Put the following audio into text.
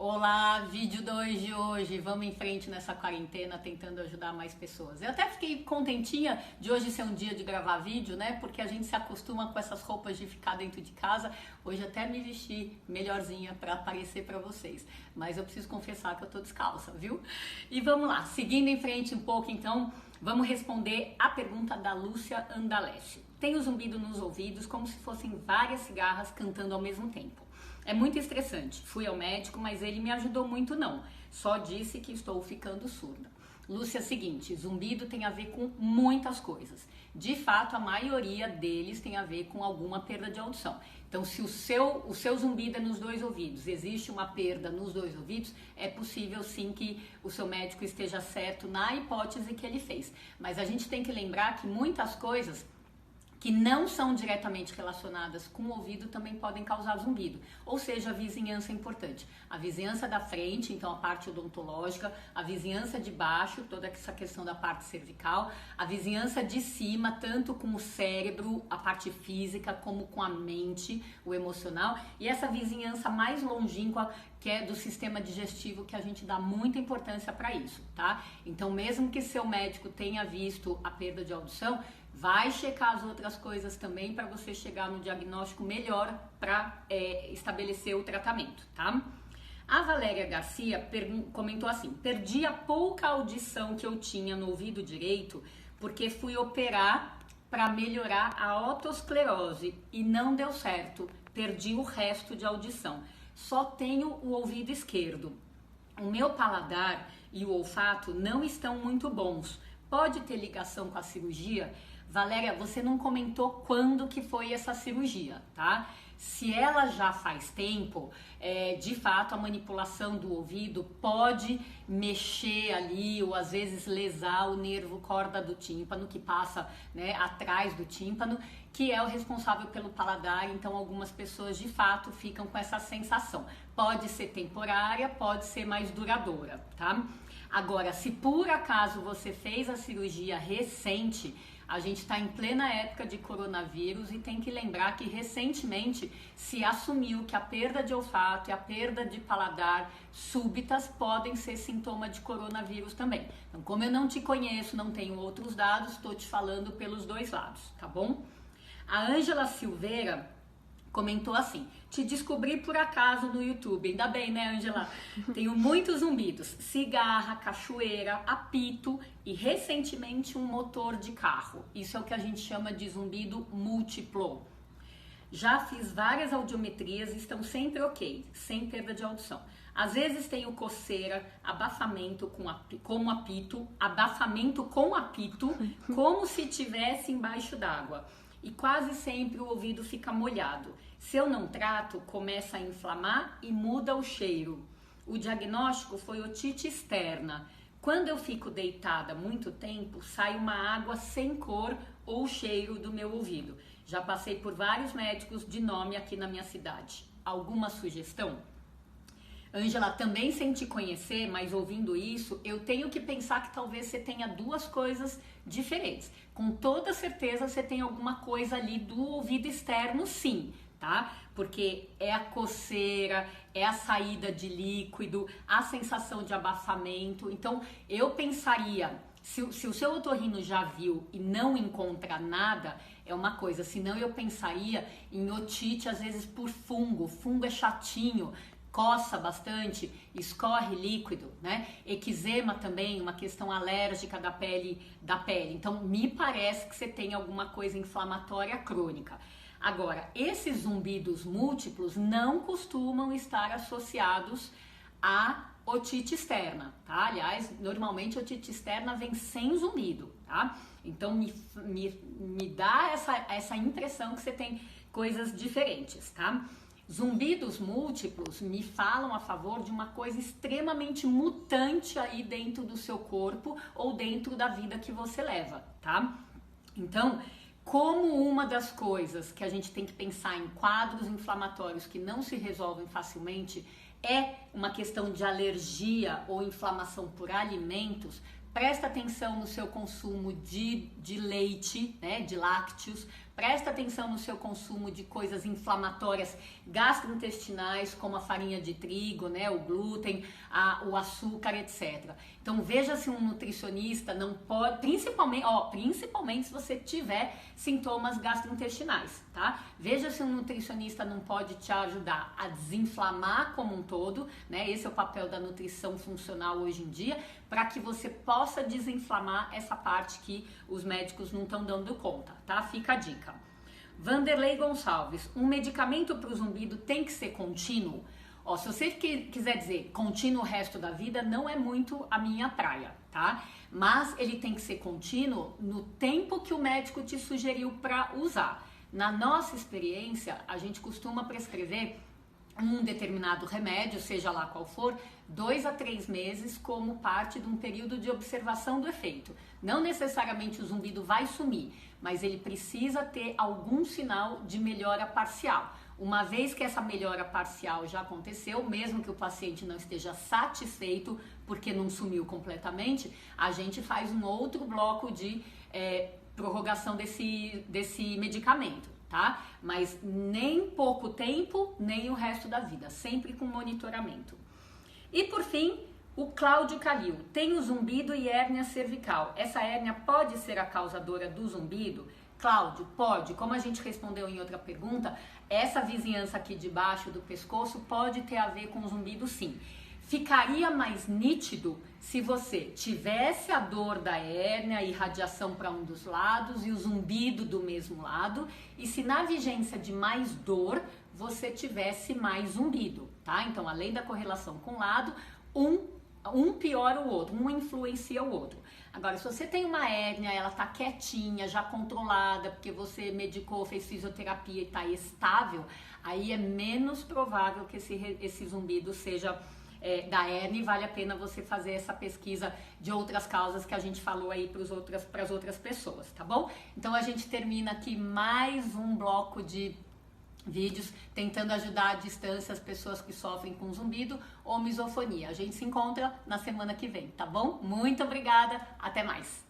Olá, vídeo 2 de hoje, vamos em frente nessa quarentena tentando ajudar mais pessoas. Eu até fiquei contentinha de hoje ser um dia de gravar vídeo, né? Porque a gente se acostuma com essas roupas de ficar dentro de casa. Hoje até me vesti melhorzinha para aparecer para vocês. Mas eu preciso confessar que eu tô descalça, viu? E vamos lá, seguindo em frente um pouco então, vamos responder a pergunta da Lúcia Andaleste. Tenho zumbido nos ouvidos como se fossem várias cigarras cantando ao mesmo tempo. É muito estressante. Fui ao médico, mas ele me ajudou muito não. Só disse que estou ficando surda. Lúcia, é o seguinte, zumbido tem a ver com muitas coisas. De fato, a maioria deles tem a ver com alguma perda de audição. Então, se o seu zumbido é nos dois ouvidos, existe uma perda nos dois ouvidos, é possível sim que o seu médico esteja certo na hipótese que ele fez. Mas a gente tem que lembrar que muitas coisas que não são diretamente relacionadas com o ouvido também podem causar zumbido. Ou seja, a vizinhança é importante. A vizinhança da frente, então a parte odontológica, a vizinhança de baixo, toda essa questão da parte cervical, a vizinhança de cima, tanto com o cérebro, a parte física, como com a mente, o emocional, e essa vizinhança mais longínqua, que é do sistema digestivo, que a gente dá muita importância para isso, tá? Então, mesmo que seu médico tenha visto a perda de audição, vai checar as outras coisas também para você chegar no diagnóstico melhor para estabelecer o tratamento, tá? A Valéria Garcia comentou assim: perdi a pouca audição que eu tinha no ouvido direito porque fui operar para melhorar a otosclerose e não deu certo, perdi o resto de audição. Só tenho o ouvido esquerdo. O meu paladar e o olfato não estão muito bons. Pode ter ligação com a cirurgia? Valéria, você não comentou quando que foi essa cirurgia, tá? Se ela já faz tempo, de fato a manipulação do ouvido pode mexer ali ou às vezes lesar o nervo corda do tímpano, que passa, né, atrás do tímpano, que é o responsável pelo paladar. Então algumas pessoas de fato ficam com essa sensação. Pode ser temporária, pode ser mais duradoura, tá? Agora, se por acaso você fez a cirurgia recente, a gente está em plena época de coronavírus e tem que lembrar que recentemente se assumiu que a perda de olfato e a perda de paladar súbitas podem ser sintoma de coronavírus também. Então, como eu não te conheço, não tenho outros dados, estou te falando pelos dois lados, tá bom? A Ângela Silveira comentou assim: te descobri por acaso no YouTube. Ainda bem, né, Ângela? Tenho muitos zumbidos, cigarra, cachoeira, apito e recentemente um motor de carro. Isso é o que a gente chama de zumbido múltiplo. Já fiz várias audiometrias e estão sempre ok, sem perda de audição. Às vezes tenho coceira, abafamento com apito, abafamento com apito, como se estivesse embaixo d'água. E quase sempre o ouvido fica molhado. Se eu não trato, começa a inflamar e muda o cheiro. O diagnóstico foi otite externa. Quando eu fico deitada muito tempo, sai uma água sem cor ou cheiro do meu ouvido. Já passei por vários médicos de nome aqui na minha cidade. Alguma sugestão? Ângela, também sem te conhecer, mas ouvindo isso, eu tenho que pensar que talvez você tenha duas coisas diferentes. Com toda certeza você tem alguma coisa ali do ouvido externo, sim, tá? Porque é a coceira, é a saída de líquido, a sensação de abafamento. Então, eu pensaria, se o seu otorrino já viu e não encontra nada, é uma coisa. Senão eu pensaria em otite, às vezes por fungo. Fungo é chatinho, coça bastante, escorre líquido, né? Eczema também, uma questão alérgica da pele. Então, me parece que você tem alguma coisa inflamatória crônica. Agora, esses zumbidos múltiplos não costumam estar associados a otite externa, tá? Aliás, normalmente a otite externa vem sem zumbido, tá? Então, me dá essa impressão que você tem coisas diferentes, tá? Zumbidos múltiplos me falam a favor de uma coisa extremamente mutante aí dentro do seu corpo ou dentro da vida que você leva, tá? Então, como uma das coisas que a gente tem que pensar em quadros inflamatórios que não se resolvem facilmente é uma questão de alergia ou inflamação por alimentos, presta atenção no seu consumo de leite, né, de lácteos, Presta atenção no seu consumo de coisas inflamatórias gastrointestinais, como a farinha de trigo, né, o glúten, o açúcar, etc. Então veja se um nutricionista não pode, principalmente se você tiver sintomas gastrointestinais, tá? Veja se um nutricionista não pode te ajudar a desinflamar como um todo, né? Esse é o papel da nutrição funcional hoje em dia, para que você possa desinflamar essa parte que os médicos não estão dando conta, tá? Fica a dica. Vanderlei Gonçalves, um medicamento para o zumbido tem que ser contínuo? Ó, se você quiser dizer contínuo o resto da vida, não é muito a minha praia, tá? Mas ele tem que ser contínuo no tempo que o médico te sugeriu para usar. Na nossa experiência, a gente costuma prescrever um determinado remédio, seja lá qual for, 2 a 3 meses como parte de um período de observação do efeito. Não necessariamente o zumbido vai sumir, mas ele precisa ter algum sinal de melhora parcial. Uma vez que essa melhora parcial já aconteceu, mesmo que o paciente não esteja satisfeito porque não sumiu completamente, a gente faz um outro bloco de prorrogação desse medicamento, tá? Mas nem pouco tempo, nem o resto da vida, sempre com monitoramento. E por fim, o Cláudio Calil, tem o zumbido e hérnia cervical. Essa hérnia pode ser a causadora do zumbido? Cláudio, pode. Como a gente respondeu em outra pergunta, essa vizinhança aqui debaixo do pescoço pode ter a ver com o zumbido, sim. Ficaria mais nítido se você tivesse a dor da hérnia e radiação para um dos lados e o zumbido do mesmo lado, e se na vigência de mais dor você tivesse mais zumbido, tá? Então, além da correlação com o lado, um piora o outro, um influencia o outro. Agora, se você tem uma hérnia, ela tá quietinha, já controlada, porque você medicou, fez fisioterapia e tá estável, aí é menos provável que esse zumbido seja da hérnia, e vale a pena você fazer essa pesquisa de outras causas que a gente falou aí para as outras pessoas, tá bom? Então a gente termina aqui mais um bloco de vídeos tentando ajudar à distância as pessoas que sofrem com zumbido ou misofonia. A gente se encontra na semana que vem, tá bom? Muito obrigada, até mais!